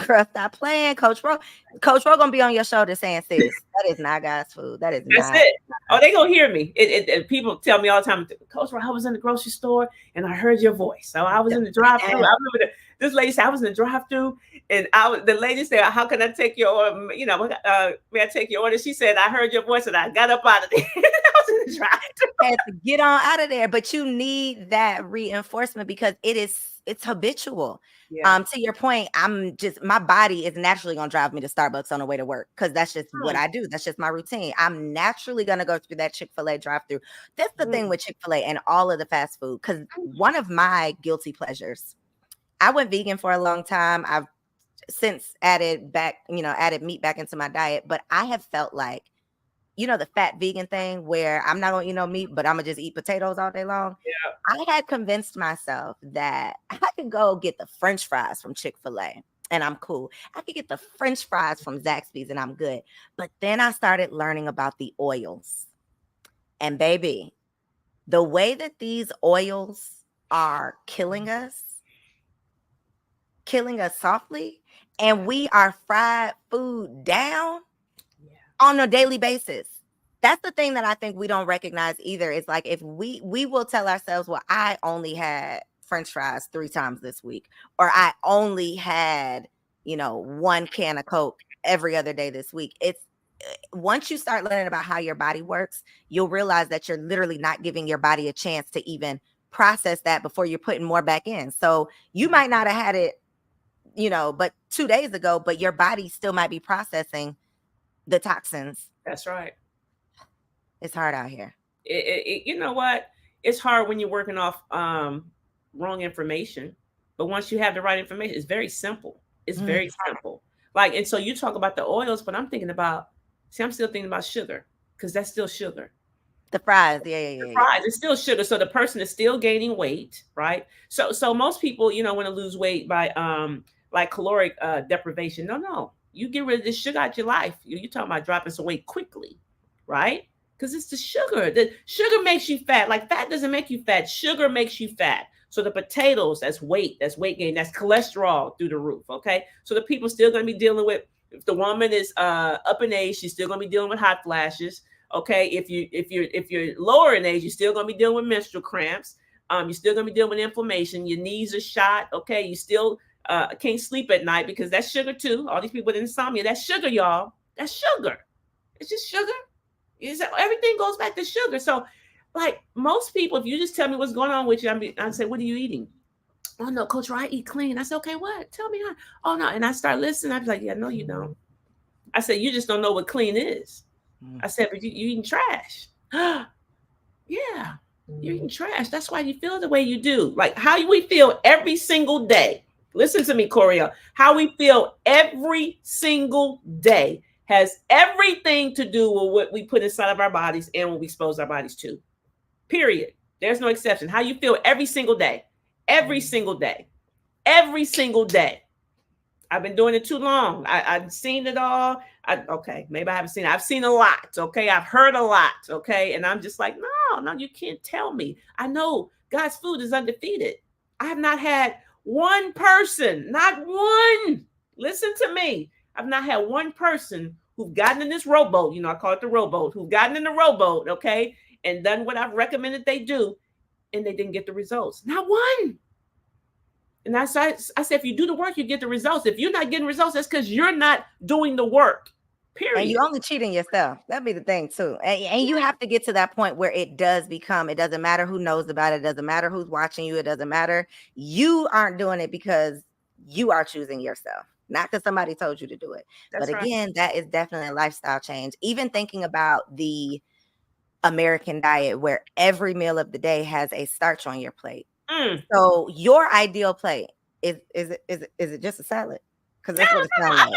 girl, stop playing. Coach Ro gonna be on your shoulder saying, sis, that is not God's food. That's it. Oh, they gonna hear me. People tell me all the time, Coach Ro, I was in the grocery store and I heard your voice. So I was in the drive-thru. I remember this lady said I was in the drive-thru, and the lady said, "How can I take your order? May I take your order?" She said, "I heard your voice and I got up out of there." I was in the drive-thru. Had to get on out of there, but you need that reinforcement because it's habitual. Yeah. To your point, my body is naturally going to drive me to Starbucks on the way to work because that's just what I do. That's just my routine. I'm naturally going to go through that Chick-fil-A drive-through. That's the thing with Chick-fil-A and all of the fast food, because one of my guilty pleasures, I went vegan for a long time. I've since added meat back into my diet, but I have felt like, the fat vegan thing where I'm not going to eat no meat, but I'm going to just eat potatoes all day long. Yeah. I had convinced myself that I could go get the French fries from Chick-fil-A and I'm cool. I could get the French fries from Zaxby's and I'm good. But then I started learning about the oils. And baby, the way that these oils are killing us softly, and we are fried food down on a daily basis. That's the thing that I think we don't recognize either. It's like if we will tell ourselves, well, I only had French fries 3 times this week, or I only had, 1 can of Coke every other day this week. It's once you start learning about how your body works, you'll realize that you're literally not giving your body a chance to even process that before you're putting more back in. So you might not have had it, but 2 days ago, but your body still might be processing the toxins. That's right. It's hard out here. You know what? It's hard when you're working off wrong information. But once you have the right information, it's very simple. It's very simple. Like, and so you talk about the oils, but I'm still thinking about sugar because that's still sugar. The fries, yeah. Fries, it's still sugar. So the person is still gaining weight, right? So most people, want to lose weight by like caloric deprivation. No. You get rid of the sugar out your life. You're talking about dropping some weight quickly, right? Because it's the sugar. The sugar makes you fat. Like fat doesn't make you fat. Sugar makes you fat. So the potatoes, that's weight gain. That's cholesterol through the roof, okay? So the people still going to be dealing with, if the woman is up in age, she's still going to be dealing with hot flashes, okay? If you're lower in age, you're still going to be dealing with menstrual cramps. You're still going to be dealing with inflammation. Your knees are shot, okay? You still can't sleep at night because that's sugar too. All these people with insomnia, that's sugar, y'all. That's sugar. It's just sugar. Everything goes back to sugar. So, like most people, if you just tell me what's going on with you, I'd say, what are you eating? Oh no, Coach, I eat clean. I said, okay, what? Tell me how. Oh no, and I start listening. I was like, yeah, no, you don't. I said, you just don't know what clean is. I said, but you eating trash. Yeah, you're eating trash. That's why you feel the way you do. Like how we feel every single day. Listen to me, Coriel. How we feel every single day has everything to do with what we put inside of our bodies and what we expose our bodies to. Period. There's no exception. How you feel every single day. Every single day. Every single day. I've been doing it too long. I've seen it all. Okay, maybe I haven't seen it. I've seen a lot. Okay, I've heard a lot. Okay, and I'm just like, no, you can't tell me. I know God's food is undefeated. I have not had one person, not one. Listen to me. I've not had one person who've gotten in this rowboat. I call it the rowboat. Who've gotten in the rowboat, okay, and done what I've recommended they do, and they didn't get the results. Not one. And I said, if you do the work, you get the results. If you're not getting results, that's because you're not doing the work. Period. And you only cheating yourself. That'd be the thing too. And you have to get to that point where it doesn't matter who knows about it. It doesn't matter who's watching you. It doesn't matter. You aren't doing it because you are choosing yourself, not because somebody told you to do it. That's but again, that is definitely a lifestyle change. Even thinking about the American diet where every meal of the day has a starch on your plate. So your ideal plate is it just a salad? Because that's what it sounds like.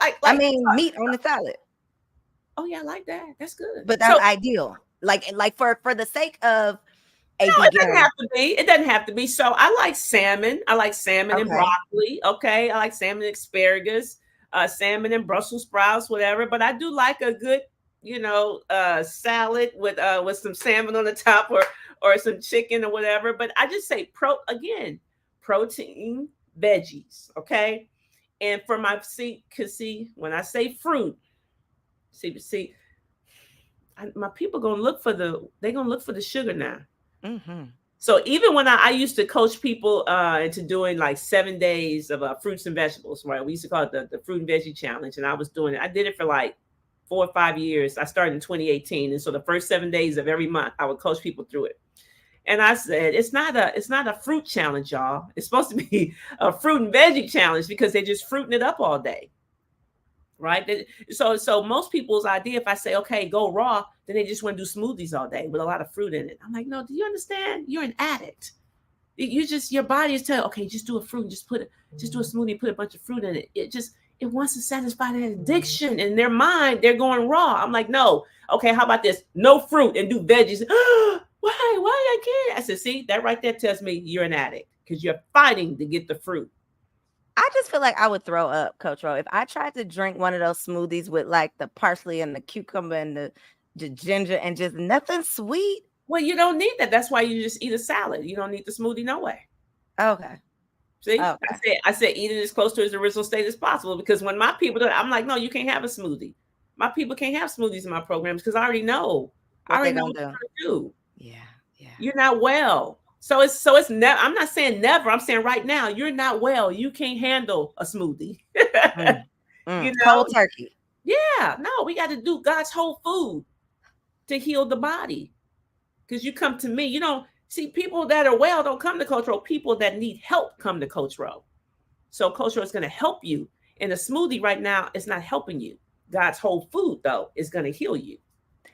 Protein, I mean meat on the salad. Oh yeah, I like that. That's good. But that's ideal. Like for the sake of it doesn't have to be. It doesn't have to be. So I like salmon. I like salmon and broccoli. Okay, I like salmon and asparagus, salmon and Brussels sprouts, whatever. But I do like a good, salad with some salmon on the top or some chicken or whatever. But I just say protein, veggies, okay? And for my when I say fruit, my people gonna look for the sugar now. Mm-hmm. So even when I used to coach people into doing like 7 days of fruits and vegetables, right? We used to call it the fruit and veggie challenge, and I was doing it. I did it for like 4 or 5 years. I started in 2018, and so the first 7 days of every month, I would coach people through it. And I said, it's not a fruit challenge, y'all. It's supposed to be a fruit and veggie challenge because they're just fruiting it up all day, right? So most people's idea, if I say, okay, go raw, then they just want to do smoothies all day with a lot of fruit in it. I'm like, no, do you understand? You're an addict. Your body is telling, okay, just do a fruit and just do a smoothie, put a bunch of fruit in it. It wants to satisfy that addiction. In their mind, they're going raw. I'm like, no. Okay, how about this? No fruit and do veggies. Why I can't? I said, see, that right there tells me you're an addict because you're fighting to get the fruit. I just feel like I would throw up, Coach Ro, if I tried to drink one of those smoothies with like the parsley and the cucumber and the ginger and just nothing sweet. Well, you don't need that. That's why you just eat a salad. You don't need the smoothie no way. Okay. See, okay. I said eat it as close to its original state as possible because when my people do it, I'm like, no, you can't have a smoothie. My people can't have smoothies in my programs because I already know. What they're going to do. Yeah. You're not well. So it's never. I'm not saying never. I'm saying right now you're not well. You can't handle a smoothie. Cold turkey. Yeah. No, we got to do God's whole food to heal the body. Because you come to me, see people that are well don't come to Coach Ro. People that need help come to Coach Ro. So Coach Ro is going to help you. And a smoothie right now is not helping you. God's whole food though is going to heal you.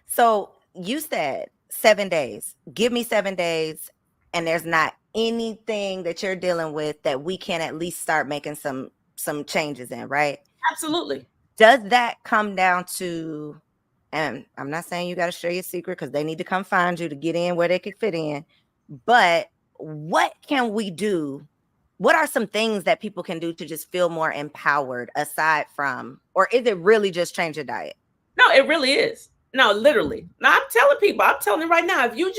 So you said 7 days. Give me 7 days, and there's not anything that you're dealing with that we can at least start making some changes in, right? Absolutely. Does that come down to, and I'm not saying you got to share your secret because they need to come find you to get in where they could fit in, but what can we do? What are some things that people can do to just feel more empowered aside from, or is it really just change your diet? No, it really is. No, literally. Now I'm telling them right now, if y'all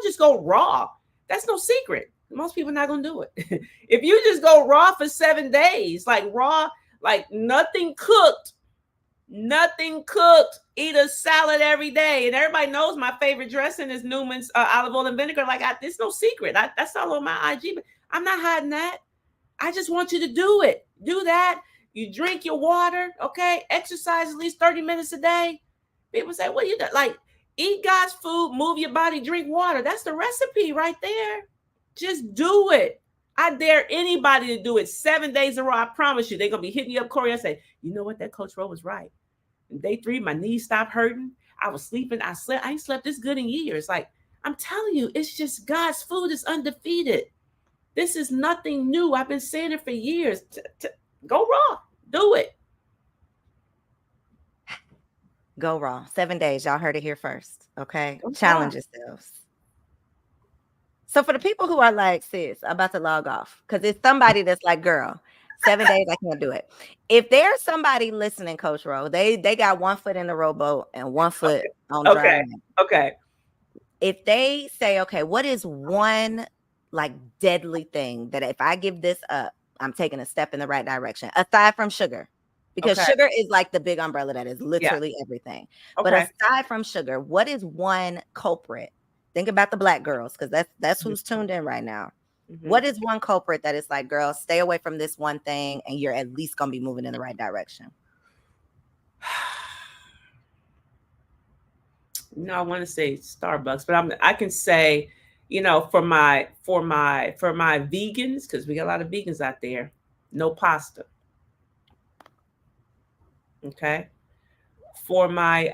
just go raw, that's no secret. Most people are not going to do it. If you just go raw for 7 days, like raw, like nothing cooked, eat a salad every day. And everybody knows my favorite dressing is Newman's olive oil and vinegar. Like there's no secret. That's all on my IG, but I'm not hiding that. I just want you to do it. Do that. You drink your water, okay? Exercise at least 30 minutes a day. People say, what you do? Like, eat God's food, move your body, drink water. That's the recipe right there. Just do it. I dare anybody to do it 7 days in a row. I promise you, they're going to be hitting you up, Corey, and say, you know what? That Coach Rowe was right. And day 3, my knees stopped hurting. I was sleeping. I ain't slept this good in years. Like, I'm telling you, it's just God's food is undefeated. This is nothing new. I've been saying it for years. Go raw. Do it. Go raw. 7 days. Y'all heard it here first. Okay. Challenge yourselves. So for the people who are like, sis, I'm about to log off, because it's somebody that's like, girl, 7 days, I can't do it. If there's somebody listening, Coach Rowe, they got 1 foot in the rowboat and 1 foot on dry land. Okay. If they say, okay, what is one like deadly thing that if I give this up, I'm taking a step in the right direction, aside from sugar? Because sugar is like the big umbrella that is literally everything. But aside from sugar, what is one culprit? Think about the Black girls, because that's who's tuned in right now. What is one culprit that is like, girl, stay away from this one thing and you're at least going to be moving in the right direction? No, I want to say Starbucks, but I can say, you know, for my vegans, because we got a lot of vegans out there, no pasta. Okay. For my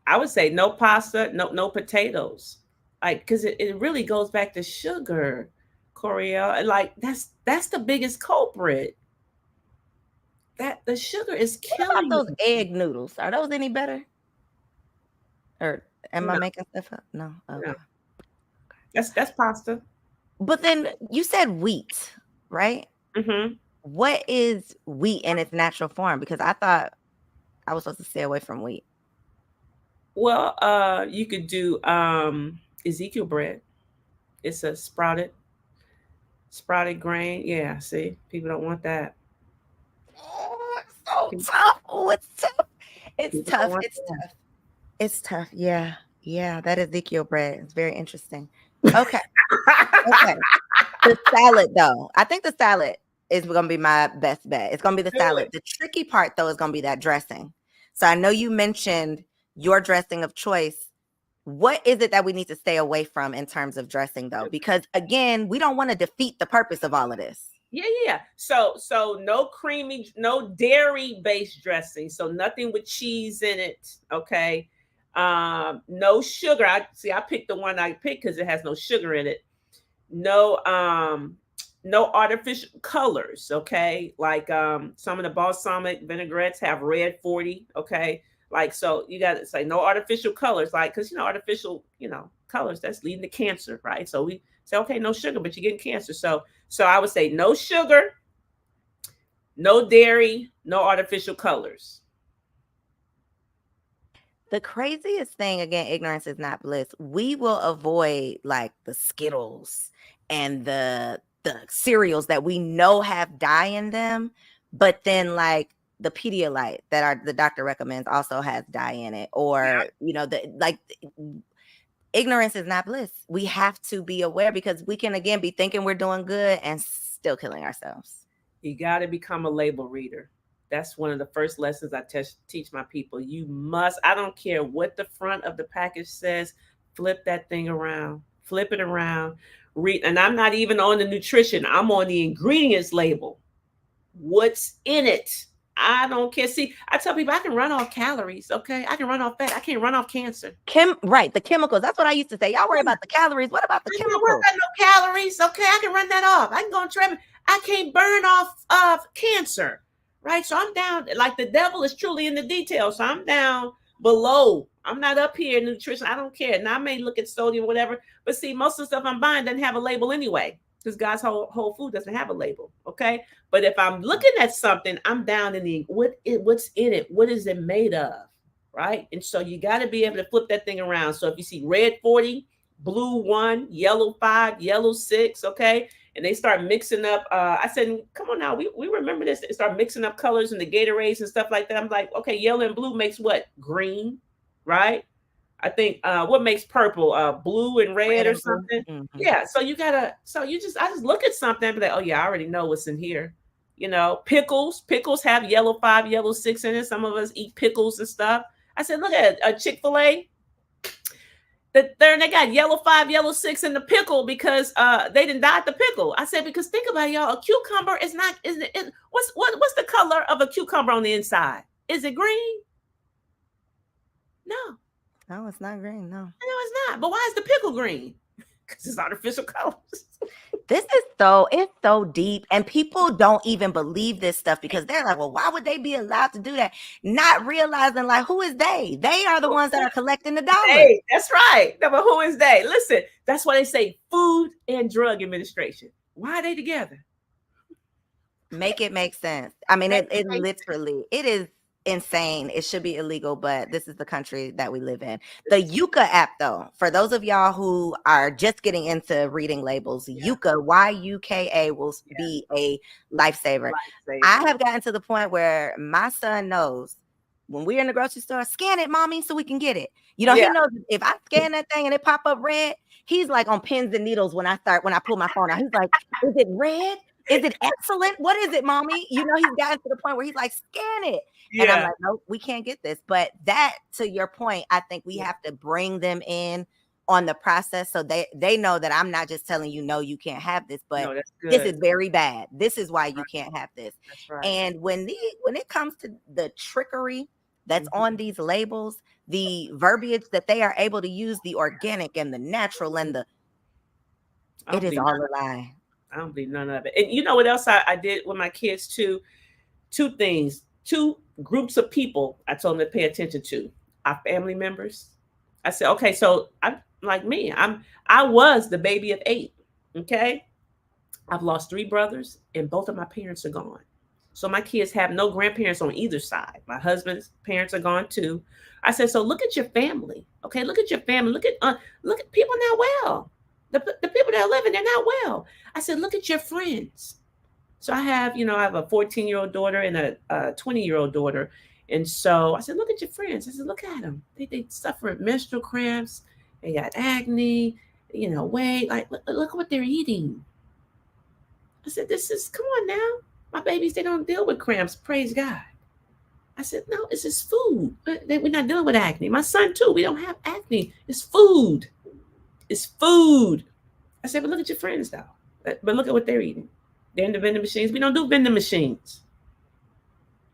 I would say no pasta, no potatoes. Like, because it really goes back to sugar, Coriel. Like, that's the biggest culprit. That the sugar is killing. What about those egg noodles? Are those any better? Or am I making stuff up? No. Okay. No. That's pasta. But then you said wheat, right? Mm-hmm. What is wheat in its natural form? Because I thought I was supposed to stay away from wheat. Well, you could do Ezekiel bread. It's a sprouted grain. Yeah, see, people don't want that. Oh, it's so tough. Oh, it's tough. It's tough. It's tough. It's tough. Yeah. That Ezekiel bread is very interesting. Okay. Okay. The salad, though. I think the salad is going to be my best bet. It's going to be the salad. The tricky part, though, is going to be that dressing. So I know you mentioned your dressing of choice. What is it that we need to stay away from in terms of dressing, though? Because, again, we don't want to defeat the purpose of all of this. Yeah. So no creamy, no dairy-based dressing. So nothing with cheese in it. Okay. No sugar. I picked the one I picked because it has no sugar in it. No artificial colors. Okay. Like some of the balsamic vinaigrettes have red 40. Okay. Like, so you got to say no artificial colors, like, because, artificial, colors, that's leading to cancer, right? So we say, okay, no sugar, but you're getting cancer. So I would say no sugar, no dairy, no artificial colors. The craziest thing, again, ignorance is not bliss. We will avoid like the Skittles and the cereals that we know have dye in them, but then like the Pedialyte that the doctor recommends also has dye in it, or ignorance is not bliss. We have to be aware, because we can again be thinking we're doing good and still killing ourselves. You got to become a label reader. That's one of the first lessons I teach my people. You must. I don't care what the front of the package says. Flip that thing around. Flip it around. Read. And I'm not even on the nutrition. I'm on the ingredients label. What's in it? I don't care. See, I tell people I can run off calories. Okay. I can run off fat. I can't run off cancer. Right. The chemicals. That's what I used to say. Y'all worry about the calories. What about the chemicals? I don't worry about no calories. Okay. I can run that off. I can go on treadmill. I can't burn off cancer. Right. So I'm down. Like, the devil is truly in the details. So I'm down below. I'm not up here in nutrition. I don't care. Now I may look at sodium or whatever, but see, most of the stuff I'm buying doesn't have a label anyway, because God's whole food doesn't have a label. Okay. But if I'm looking at something, I'm down in what's in it. What is it made of? Right. And so you got to be able to flip that thing around. So if you see red 40, blue 1, yellow 5, yellow 6. Okay. And they start mixing up. I said, come on now. We remember this. They start mixing up colors in the Gatorades and stuff like that. I'm like, okay, yellow and blue makes what? Green. Right. I think what makes purple, blue and red or and blue. something. Mm-hmm. Yeah. So I just look at something and be like, oh yeah, I already know what's in here. Pickles. Pickles have yellow 5, yellow 6 in it. Some of us eat pickles and stuff. I said, look at a Chick-fil-A. They got yellow 5, yellow 6 in the pickle because they didn't dye the pickle. I said, because think about it, y'all, a cucumber is not, what's the color of a cucumber on the inside? Is it green? No. No, it's not green. No. No, it's not. But why is the pickle green? Because it's artificial colors. It's so deep, and people don't even believe this stuff because they're like, well, why would they be allowed to do that? Not realizing, like, who is they? They are the ones that are collecting the dollars. Hey, that's right. No, but who is they? Listen, that's why they say Food and Drug Administration. Why are they together? Make it make sense. I mean, it literally, it is insane. It should be illegal, but this is the country that we live in. The Yuka app, though, for those of y'all who are just getting into reading labels, Yuka, YUKA, will be a lifesaver. I have gotten to the point where my son knows when we're in the grocery store, scan it, mommy, so we can get it. He knows if I scan that thing and it pop up red, he's like on pins and needles when I pull my phone out. He's like, is it red? Is it excellent? What is it, mommy? He's gotten to the point where he's like, scan it. Yeah. And I'm like, nope, we can't get this. But that, to your point, I think we have to bring them in on the process so they know that I'm not just telling you, no, you can't have this, but this is very bad. This is why you can't have this. That's right. And when it comes to the trickery that's on these labels, the verbiage that they are able to use, the organic and the natural and it is all a lie. I don't believe none of it. And you know what else I did with my kids too? Two things, two groups of people I told them to pay attention to. Our family members. I said, okay, so I'm like me. I was the baby of 8. Okay. I've lost 3 brothers and both of my parents are gone. So my kids have no grandparents on either side. My husband's parents are gone too. I said, so look at your family. Okay, look at your family. Look at people not well. The people that are living, they're not well. I said, look at your friends. So I have a 14-year-old daughter and a 20-year-old daughter. And so I said, look at your friends. I said, look at them. They suffer menstrual cramps. They got acne, weight. Like, look what they're eating. I said, come on now. My babies, they don't deal with cramps. Praise God. I said, no, it's just food. We're not dealing with acne. My son too. We don't have acne. It's food. It's food. I said, but look at your friends though. But look at what they're eating. They're in the vending machines. We don't do vending machines.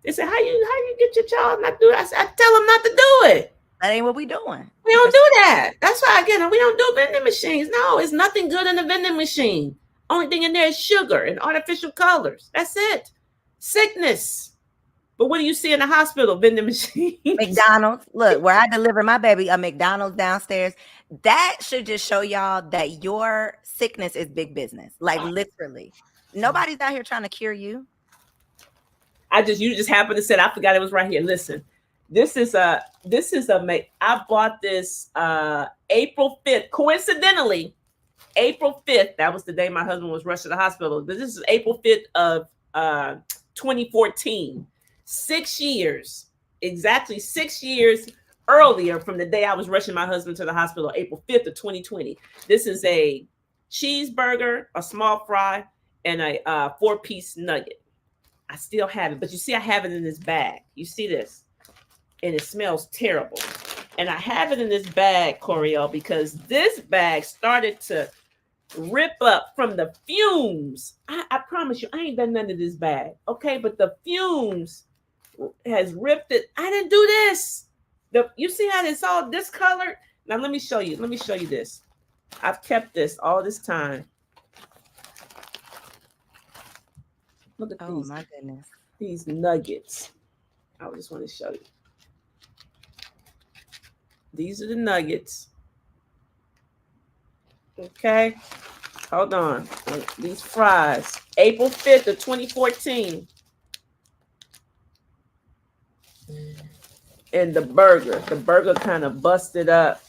They said, how you get your child not to do it? I said, I tell them not to do it. That ain't what we doing. We don't do that. That's why again, we don't do vending machines. No, it's nothing good in the vending machine. Only thing in there is sugar and artificial colors. That's it. Sickness. But what do you see in the hospital? Vending machines. McDonald's. Look, where I deliver my baby, a McDonald's downstairs. That should just show y'all that your sickness is big business. Like literally. Nobody's out here trying to cure you. You just happened to say, I forgot it was right here. Listen, I bought this April 5th. Coincidentally, April 5th, that was the day my husband was rushed to the hospital. This is April 5th of 2014. 6 years, exactly 6 years earlier from the day I was rushing my husband to the hospital, April 5th of 2020. This is a cheeseburger, a small fry, and a 4-piece nugget. I still have it, but you see, I have it in this bag. You see this? And it smells terrible. And I have it in this bag, Coriel, because this bag started to rip up from the fumes. I promise you, I ain't done none of this bag. Okay, but the fumes has ripped it. I didn't do this. You see how it's all discolored? Now let me show you. Let me show you this. I've kept this all this time. Look at these. Oh my goodness. These nuggets. I just want to show you. These are the nuggets. Okay. Hold on. These fries. April 5th of 2014. And the burger kind of busted up.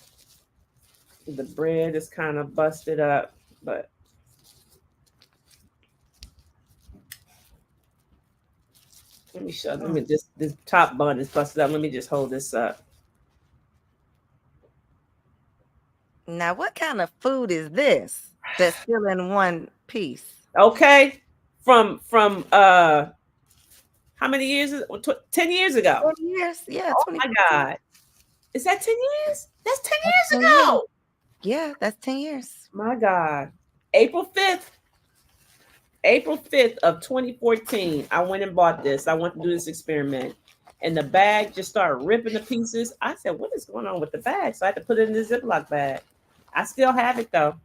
The bread is kind of busted up, but let me show. Let me just, this top bun is busted up. Let me just hold this up. Now, what kind of food is this that's still in one piece? Okay. From how many years? 10 years ago. 20 years? Yeah, Oh my 2014. God. Is that 10 years? That's 10 That's years 10 years. ago. Yeah, that's 10 years. My God. April 5th. April 5th of 2014, I went and bought this. I want to do this experiment. And the bag just started ripping to pieces. I said, what is going on with the bag? So I had to put it in the Ziploc bag. I still have it though.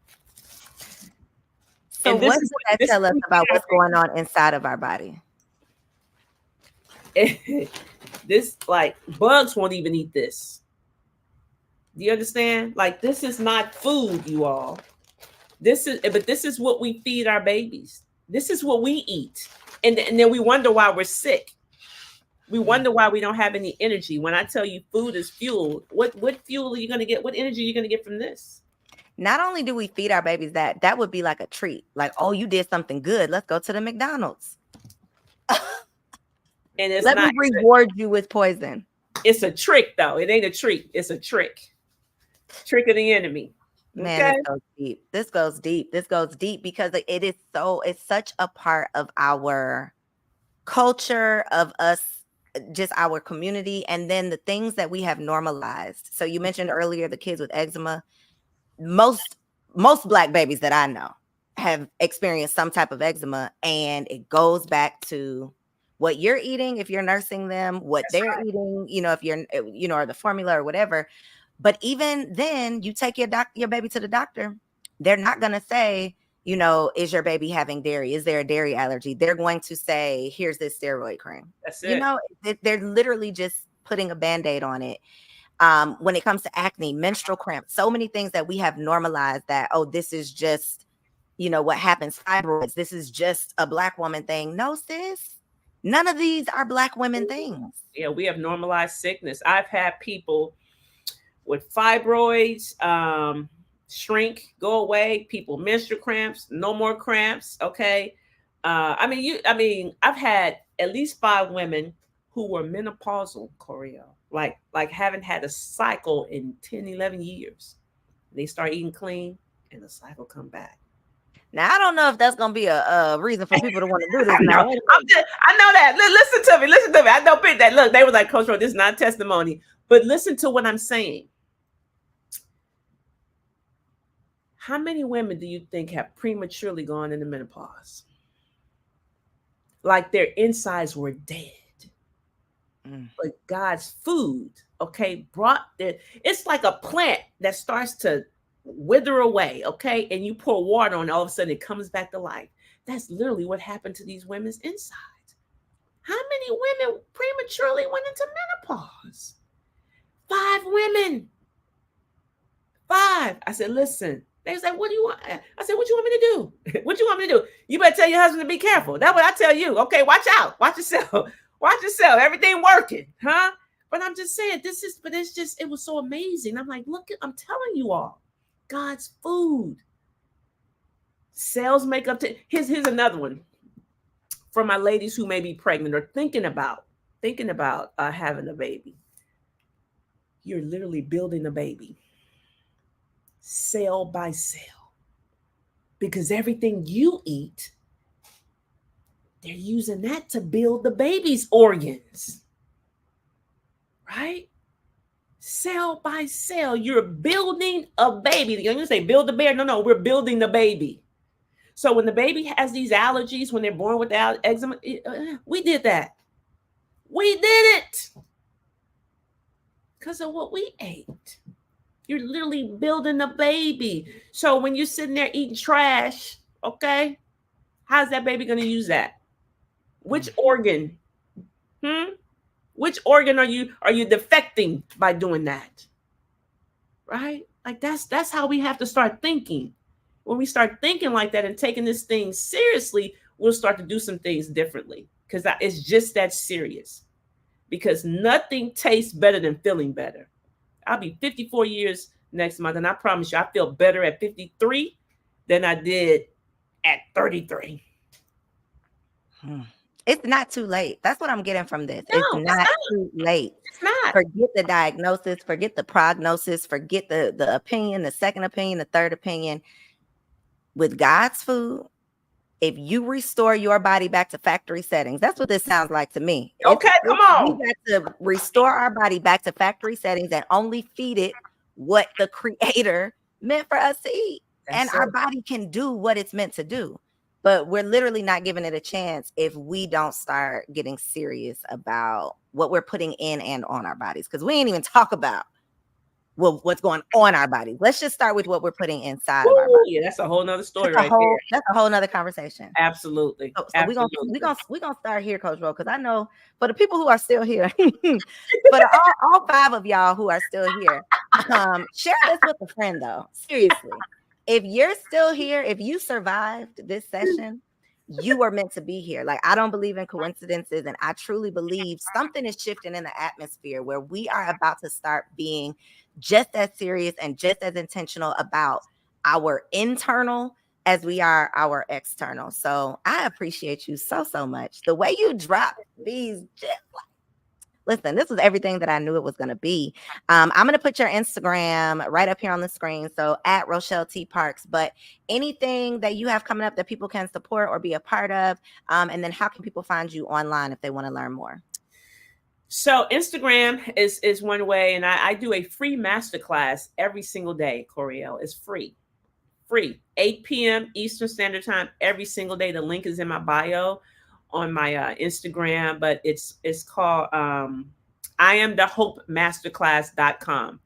So And this what is does that this tell us is about what's going on inside of our body? this, like, bugs won't even eat this. Do you understand? Like, this is not food, you all. This is what we feed our babies. This is what we eat. And then we wonder why we're sick. We wonder why we don't have any energy. When I tell you food is fuel, what fuel are you going to get? What energy are you going to get from this? Not only do we feed our babies that would be like a treat. Like, oh, you did something good. Let's go to the McDonald's. And it's Let me reward you with poison. It's a trick, though. It ain't a treat. It's a trick. Trick of the enemy. Man, okay? This goes deep. This goes deep. This goes deep because it's such a part of our culture, of us, just our community, and then the things that we have normalized. So you mentioned earlier the kids with eczema. Most Black babies that I know have experienced some type of eczema, and it goes back to what you're eating if you're nursing them, what they're eating, if you're, or the formula or whatever. But even then, you take your baby to the doctor, they're not going to say, is your baby having dairy? Is there a dairy allergy? They're going to say, here's this steroid cream. That's it. They're literally just putting a Band-Aid on it. When it comes to acne, menstrual cramps, so many things that we have normalized that, oh, this is just, what happens, fibroids, this is just a Black woman thing. No, sis, none of these are Black women things. Yeah, we have normalized sickness. I've had people with fibroids shrink, go away, people menstrual cramps, no more cramps. Okay. I've had at least 5 women who were menopausal, Coriel, like haven't had a cycle in 10, 11 years. They start eating clean and the cycle come back. Now, I don't know if that's going to be a reason for people to want to do this. Now, I know that. Listen to me. I don't pick that. Look, they were like, Coach Ro, this is not testimony, but listen to what I'm saying. How many women do you think have prematurely gone into menopause? Like their insides were dead. But God's food, okay, it's like a plant that starts to wither away, okay? And you pour water on it, all of a sudden it comes back to life. That's literally what happened to these women's insides. How many women prematurely went into menopause? 5 women. 5. I said, listen. They was like, what do you want? I said, what you want me to do? What you want me to do? You better tell your husband to be careful. That's what I tell you. Okay, watch out. Watch yourself. Watch yourself. Everything working, huh? But I'm just saying, it was so amazing. I'm like, look, I'm telling you all, God's food. Cells make up to, here's another one for my ladies who may be pregnant or thinking about having a baby. You're literally building a baby. Cell by cell, because everything you eat, they're using that to build the baby's organs, right? Cell by cell, you're building a baby. You're going to say build the bear. No, we're building the baby. So when the baby has these allergies, when they're born with eczema, we did that. We did it because of what we ate. You're literally building a baby. So when you're sitting there eating trash, okay, how's that baby going to use that? Which organ? Which organ are you defecting by doing that? Right? Like that's how we have to start thinking. When we start thinking like that and taking this thing seriously, we'll start to do some things differently, because it's just that serious. Because nothing tastes better than feeling better. I'll be 54 years next month, and I promise you, I feel better at 53 than I did at 33. It's not too late. That's what I'm getting from this. It's No, it's not not. too late. It's not. Forget the diagnosis, forget the prognosis, forget the opinion, the second opinion, the third opinion. With God's food, if you restore your body back to factory settings, that's what this sounds like to me. Okay, come We on. got to restore our body back to factory settings and only feed it what the creator meant for us to eat. And our body can do what it's meant to do. But we're literally not giving it a chance if we don't start getting serious about what we're putting in and on our bodies. Because we ain't even talk about what's going on our bodies. Let's just start with what we're putting inside of our body. Yeah, that's a whole nother story That's a whole nother conversation. Absolutely. So we're gonna start here, Coach Ro, because I know for the people who are still here, for all 5 of y'all who are still here, share this with a friend though. Seriously. If you're still here, if you survived this session, you were meant to be here. Like, I don't believe in coincidences, and I truly believe something is shifting in the atmosphere where we are about to start being just as serious and just as intentional about our internal as we are our external. So I appreciate you so much. The way you drop these gems. Listen, this was everything that I knew it was going to be. I'm going to put your Instagram right up here on the screen. So at Rochelle T. Parks, but anything that you have coming up that people can support or be a part of. And then how can people find you online if they want to learn more? So Instagram is one way. And I do a free masterclass every single day, Coriel. It's free, 8 p.m. Eastern Standard Time every single day. The link is in my bio on my Instagram, but it's called IamTheHopeMasterclass.com.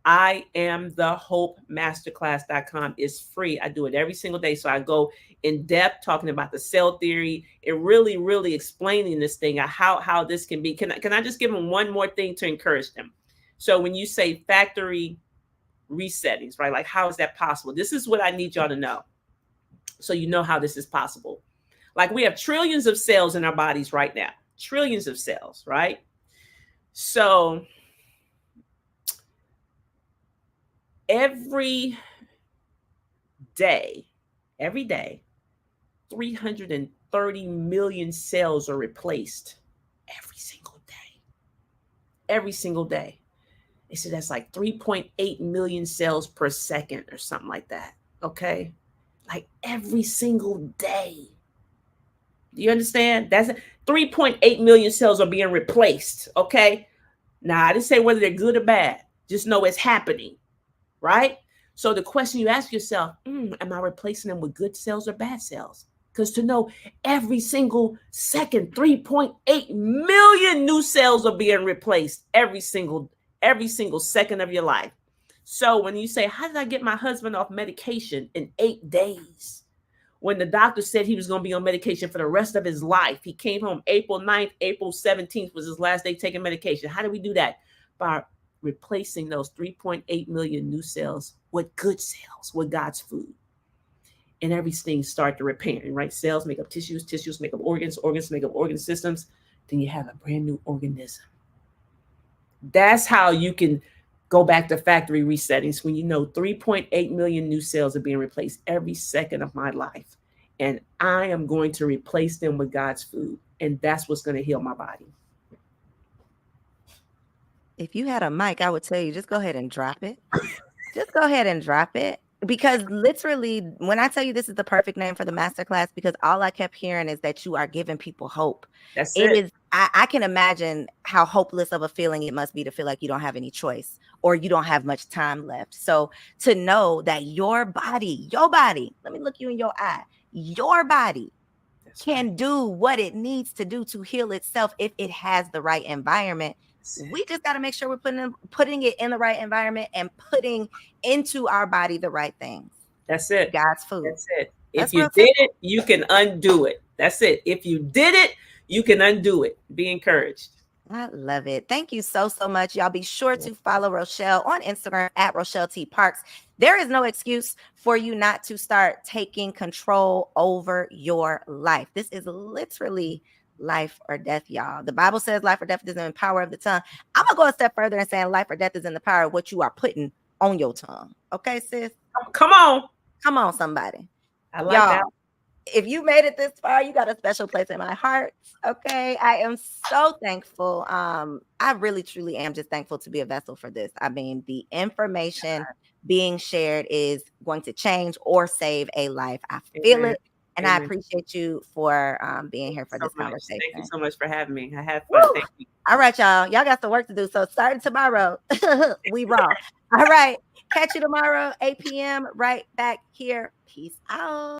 IamTheHopeMasterclass.com is free. I do it every single day. So I go in depth talking about the cell theory and really explaining this thing, how this can be. Can I just give them one more thing to encourage them? So when you say factory resettings, right? Like, how is that possible? This is what I need y'all to know. So you know how this is possible. Like, we have trillions of cells in our bodies right now, trillions of cells, right? So every day, 330 million cells are replaced every single day. They said that's like 3.8 million cells per second or something like that. Okay. Like every single day. Do you understand? That's 3.8 million cells are being replaced. Okay. Now, I didn't say whether they're good or bad. Just know it's happening. Right. So the question you ask yourself, am I replacing them with good cells or bad cells? Because to know every single second, 3.8 million new cells are being replaced every single second of your life. So when you say, how did I get my husband off medication in 8 days? When the doctor said he was going to be on medication for the rest of his life, he came home April 9th, April 17th was his last day taking medication. How did we do that? By replacing those 3.8 million new cells with good cells, with God's food. And everything start to repair, right? Cells make up tissues, tissues make up organs, organs make up organ systems. Then you have a brand new organism. That's how you can go back to factory resettings when you know 3.8 million new cells are being replaced every second of my life. And I am going to replace them with God's food. And that's what's going to heal my body. If you had a mic, I would tell you, just go ahead and drop it. Just go ahead and drop it. Because literally, when I tell you this is the perfect name for the masterclass, because all I kept hearing is that you are giving people hope. That's it. I can imagine how hopeless of a feeling it must be to feel like you don't have any choice or you don't have much time left. So to know that your body, let me look you in your eye, your body can do what it needs to do to heal itself if it has the right environment. We just got to make sure we're putting it in the right environment and putting into our body the right things. That's it. God's food. That's it. If you did it, you can undo it. That's it. If you did it, you can undo it. Be encouraged. I love it. Thank you so much. Y'all be sure to follow Rochelle on Instagram at Rochelle T. Parks. There is no excuse for you not to start taking control over your life. This is literally life or death, y'all. The Bible says life or death is in the power of the tongue. I'm going to go a step further and saying life or death is in the power of what you are putting on your tongue. Okay, sis? Come on. Come on, somebody. I like that. if you made it this far, you got a special place in my heart. Okay. I am so thankful. I really truly am just thankful to be a vessel for this. I mean, the information being shared is going to change or save a life. I feel Amen. it. And I Amen. appreciate you for being Thank here you for so this much. conversation. Thank you so much for having me. I had Woo! fun. Thank you. All right, y'all. Y'all got some work to do. So starting tomorrow, we raw. All right. Catch you tomorrow, 8 p.m. right back here. Peace out.